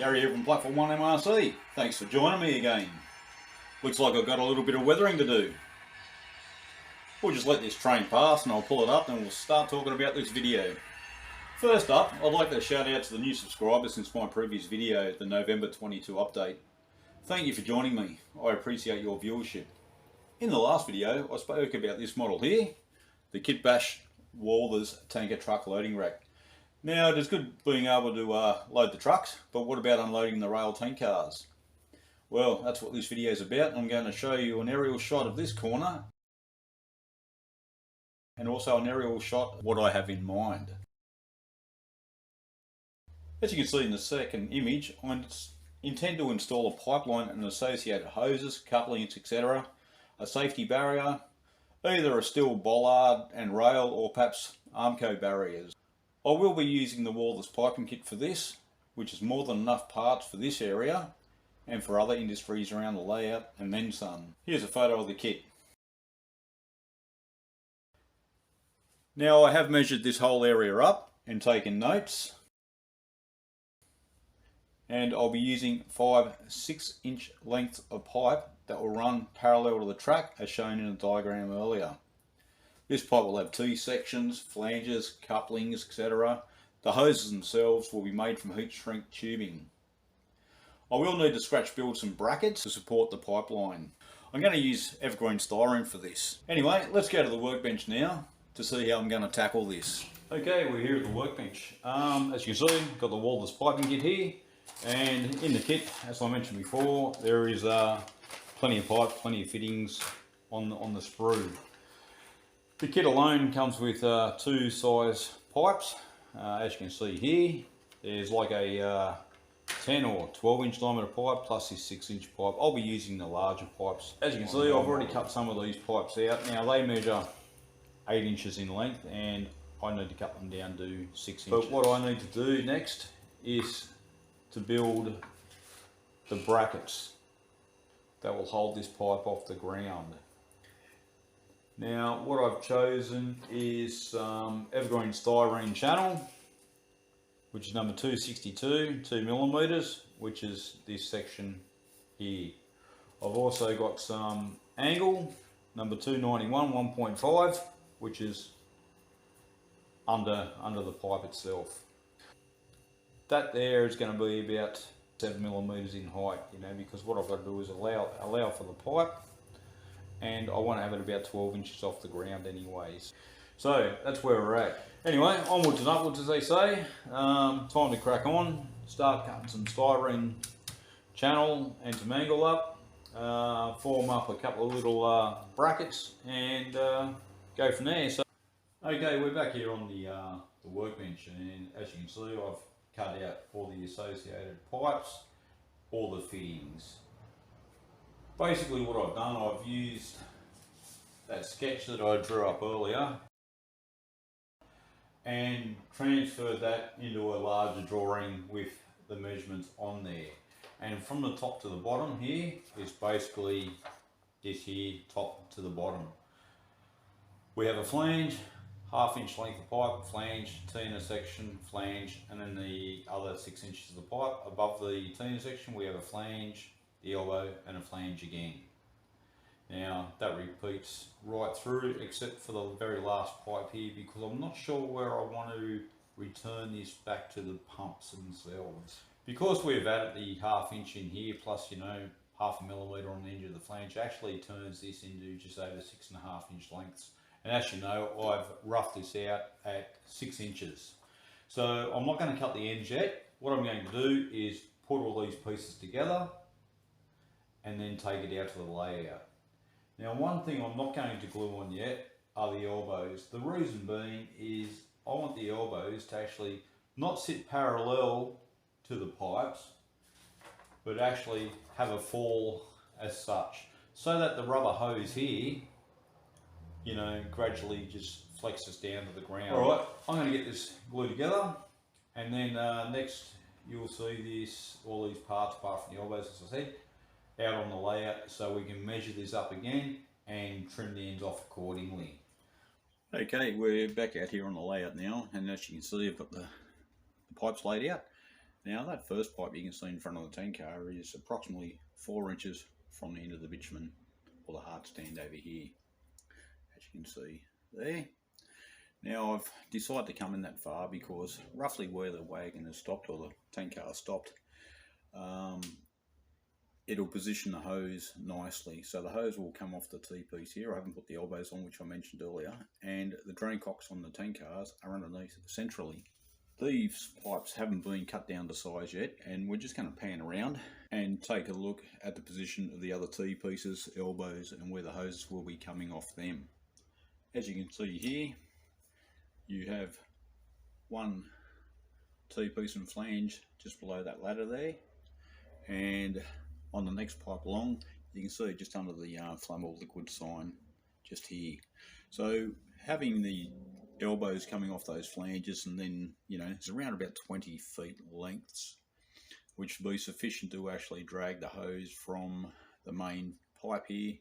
Gary here from Platform 1 MRC. Thanks for joining me again. Looks like I've got a little bit of weathering to do. We'll just let this train pass and I'll pull it up and we'll start talking about this video. First up, I'd like to shout out to the new subscribers since my previous video, the November 22 update. Thank you for joining me. I appreciate your viewership. In the last video, I spoke about this model here, the Kitbash Walthers tanker truck loading rack. Now, it is good being able to load the trucks, but what about unloading the rail tank cars? Well, that's what this video is about. I'm going to show you an aerial shot of this corner and also an aerial shot of what I have in mind. As you can see in the second image, I intend to install a pipeline and associated hoses, couplings, etc., a safety barrier, either a steel bollard and rail or perhaps Armco barriers. I will be using the Walthers piping kit for this, which is more than enough parts for this area and for other industries around the layout and then some. Here's a photo of the kit. Now I have measured this whole area up and taken notes, and I'll be using 5 6-inch lengths of pipe that will run parallel to the track as shown in the diagram earlier. This pipe will have T-sections, flanges, couplings, etc. The hoses themselves will be made from heat shrink tubing. I will need to scratch build some brackets to support the pipeline. I'm going to use evergreen styrene for this. Anyway, let's go to the workbench now to see how I'm going to tackle this. Okay, we're here at the workbench. As you can see, got the Walthers piping kit here, and in the kit, as I mentioned before, there is plenty of pipe, plenty of fittings on the sprue. The kit alone comes with 2 size pipes. As you can see here, there's like a 10 or 12 inch diameter pipe plus this 6-inch pipe. I'll be using the larger pipes. As you can see, I've already cut some of these pipes out. Now they measure 8 inches in length and I need to cut them down to 6 inches. But what I need to do next is to build the brackets that will hold this pipe off the ground. Now what I've chosen is evergreen styrene channel, which is number 262, 2mm, which is this section here. I've also got some angle, number 291, 1.5, which is under the pipe itself. That there is going to be about 7mm in height, because what I've got to do is allow for the pipe, and I want to have it about 12 inches off the ground anyways. So that's where we're at. Anyway, onwards and upwards as they say. Time to crack on, start cutting some styrene channel and some angle up, form up a couple of little brackets and go from there. So, okay, we're back here on the workbench, and as you can see, I've cut out all the associated pipes, all the fittings. Basically what I've done, I've used that sketch that I drew up earlier and transferred that into a larger drawing with the measurements on there. And from the top to the bottom here is basically this here, top to the bottom. We have a flange, 1/2 inch length of pipe, flange, T-intersection, flange, and then the other 6 inches of the pipe. Above the T-intersection we have a flange, the elbow, and a flange again. Now that repeats right through except for the very last pipe here, because I'm not sure where I want to return this back to the pumps themselves. Because we've added the 1/2 inch in here plus 0.5mm on the end of the flange, actually turns this into just over 6.5 inch lengths. And as you know, I've roughed this out at 6 inches. So I'm not going to cut the ends yet. What I'm going to do is put all these pieces together and then take it out to the layout. Now one thing I'm not going to glue on yet are the elbows. The reason being is I want the elbows to actually not sit parallel to the pipes, but actually have a fall as such, so that the rubber hose here, gradually just flexes down to the ground. Alright, I'm going to get this glued together, and then next you'll see all these parts apart from the elbows, as I said, out on the layout, so we can measure this up again and trim the ends off accordingly. Okay, we're back out here on the layout now, and as you can see, I've got the pipes laid out. Now that first pipe you can see in front of the tank car is approximately 4 inches from the end of the bitumen, or the hard stand over here, as you can see there. Now I've decided to come in that far because roughly where the wagon has stopped, or the tank car has stopped, it'll position the hose nicely. So the hose will come off the T-piece here. I haven't put the elbows on, which I mentioned earlier, and the drain cocks on the tank cars are underneath centrally. These pipes haven't been cut down to size yet, and we're just going to pan around and take a look at the position of the other T-pieces, elbows, and where the hoses will be coming off them. As you can see here, you have one T-piece and flange just below that ladder there, and on the next pipe along you can see just under the flammable liquid sign just here. So having the elbows coming off those flanges, and then it's around about 20 feet lengths, which will be sufficient to actually drag the hose from the main pipe here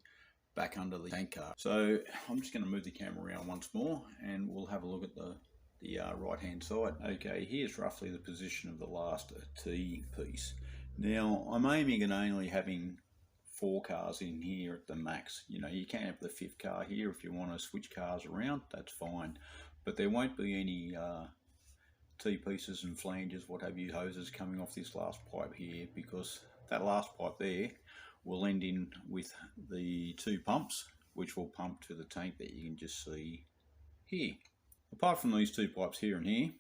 back under the tank car. So I'm just going to move the camera around once more and we'll have a look at the right hand side. Okay, here's roughly the position of the last T piece. Now I'm aiming at only having 4 cars in here at the max. You can have the 5th car here if you want to switch cars around, that's fine, but there won't be any T-pieces and flanges, what have you, hoses coming off this last pipe here, because that last pipe there will end in with the 2 pumps, which will pump to the tank that you can just see here. Apart from these 2 pipes here and here,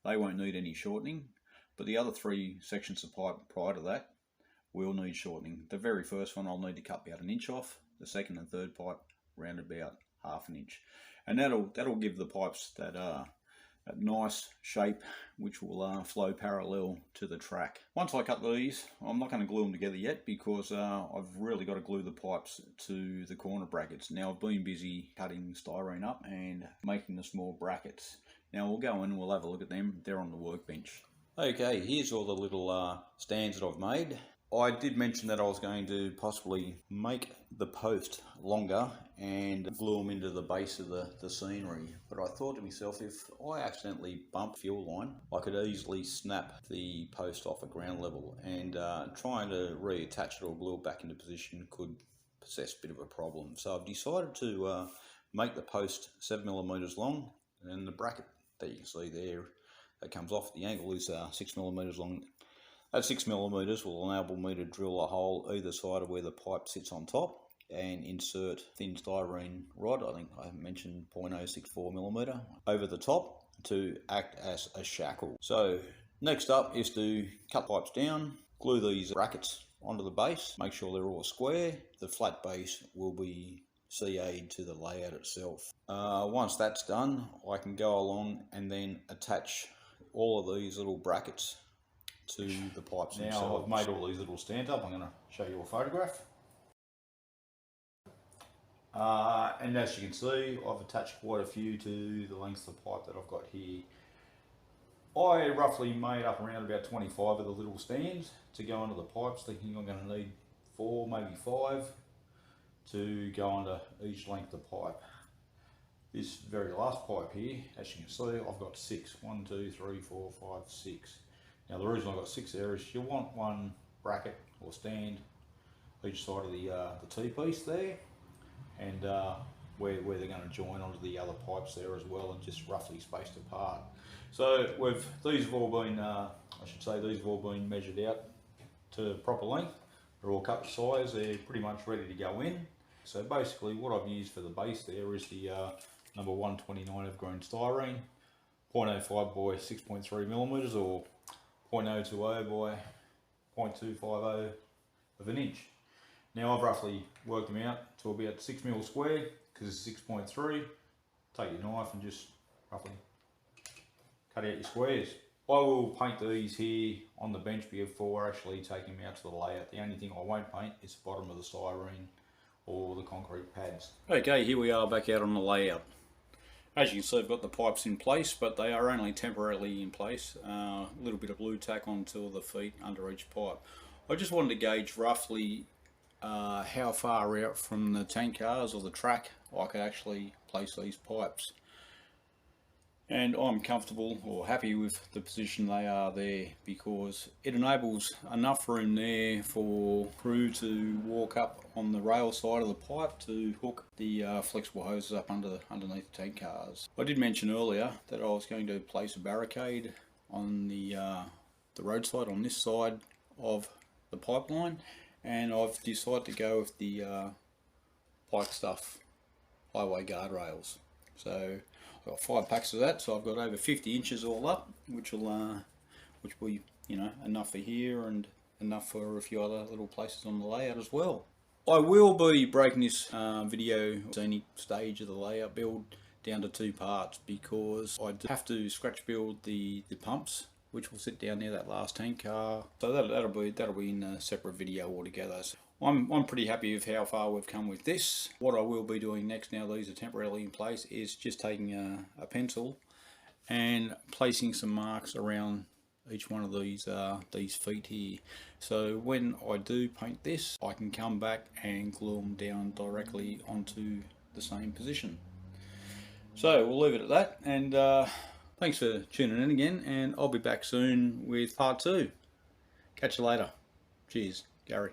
they won't need any shortening, but the other 3 sections of pipe prior to that will need shortening. The very first one I'll need to cut about 1 inch off, the second and third pipe round about 1/2 inch, and that'll give the pipes that nice shape which will flow parallel to the track. Once I cut these, I'm not going to glue them together yet because I've really got to glue the pipes to the corner brackets. Now I've been busy cutting styrene up and making the small brackets. Now we'll go in and we'll have a look at them. They're on the workbench. Okay, here's all the little stands that I've made. I did mention that I was going to possibly make the post longer and glue them into the base of the scenery, but I thought to myself, if I accidentally bump fuel line, I could easily snap the post off at ground level, and trying to reattach it or glue it back into position could possess a bit of a problem. So I've decided to make the post 7mm long, and the bracket that you can see there that comes off the angle is 6mm long. That 6mm will enable me to drill a hole either side of where the pipe sits on top and insert thin styrene rod, I think I mentioned 0.064mm, over the top to act as a shackle. So next up is to cut pipes down, glue these brackets onto the base, make sure they're all square. The flat base will be CA'd to the layout itself. Once that's done, I can go along and then attach all of these little brackets to the pipes themselves. Now I've made all these little stands up. I'm going to show you a photograph. And as you can see, I've attached quite a few to the length of the pipe that I've got here. I roughly made up around about 25 of the little stands to go onto the pipes, thinking I'm going to need 4, maybe 5 to go onto each length of pipe. This very last pipe here, as you can see, I've got 6. 1, 2, 3, 4, 5, 6. Now the reason I've got 6 there is you want one bracket or stand each side of the T-piece there, and where they're going to join onto the other pipes there as well, and just roughly spaced apart. So these have all been, these have all been measured out to proper length. They're all cut to size. They're pretty much ready to go in. So basically what I've used for the base there is the number 129 of green styrene, 0.05 by 6.3mm, or 0.020 by 0.250 of an inch. Now I've roughly worked them out to about 6mm square, because it's 6.3. Take your knife and just roughly cut out your squares. I will paint these here on the bench before actually taking them out to the layout. The only thing I won't paint is the bottom of the styrene or the concrete pads. Okay, here we are back out on the layout. As you can see, I've got the pipes in place, but they are only temporarily in place. A little bit of blue tack onto the feet under each pipe. I just wanted to gauge roughly how far out from the tank cars or the track I could actually place these pipes. And I'm comfortable or happy with the position they are there, because it enables enough room there for crew to walk up on the rail side of the pipe to hook the flexible hoses up underneath the tank cars. I did mention earlier that I was going to place a barricade on the roadside on this side of the pipeline, and I've decided to go with the Pike Stuff highway guardrails. So I've got 5 packs of that, so I've got over 50 inches all up, which will be, you know, enough for here and enough for a few other little places on the layout as well. I will be breaking this video any stage of the layout build down to 2 parts, because I have to scratch build the pumps, which will sit down there, that last tank car. So that'll be in a separate video altogether. So I'm pretty happy with how far we've come with this. What I will be doing next, now these are temporarily in place, is just taking a pencil and placing some marks around each one of these feet here. So when I do paint this, I can come back and glue them down directly onto the same position. So we'll leave it at that, and thanks for tuning in again, and I'll be back soon with part 2. Catch you later. Cheers, Gary.